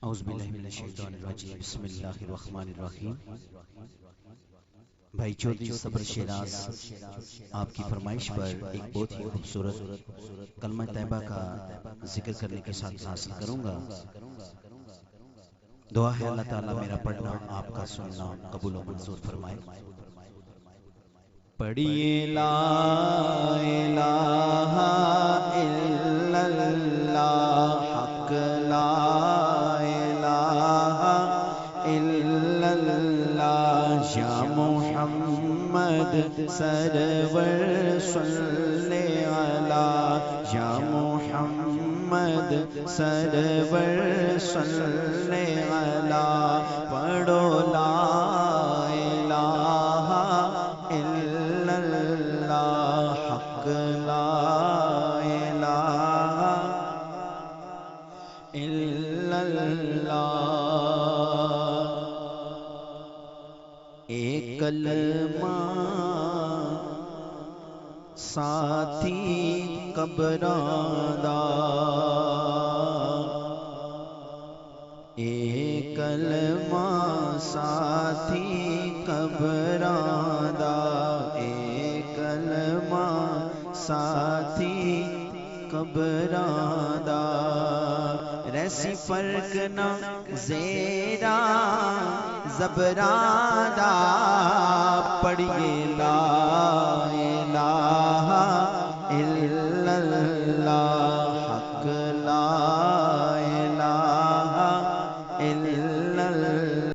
اعوذ باللہ من الشیطان الرجیم بسم اللہ الرحمن الرحیم۔ بھائی چودھری صبر شیراز آپ کی فرمائش پر ایک بہت ہی خوبصورت کلمہ طیبہ کا ذکر کرنے کے ساتھ حاصل کروں گا۔ دعا ہے اللہ تعالیٰ میرا پڑھنا آپ کا سننا قبول و منظور فرمائے۔ پڑھیے لا الہ الا اللہ، حق لا الہ الا اللہ، یا محمد سرور صلی علی، یا محمد سرور صلی علی، پڑھو لا الہ الا اللہ، حق لا الہ الا اللہ۔ ایک کلمہ ساتھی قبراں دا، ایک کلمہ ساتھی قبراں دا، ایک کلمہ ساتھی قبراں دا، ریسی فرق نہ زیرا زبراں دا، پڑھیے لا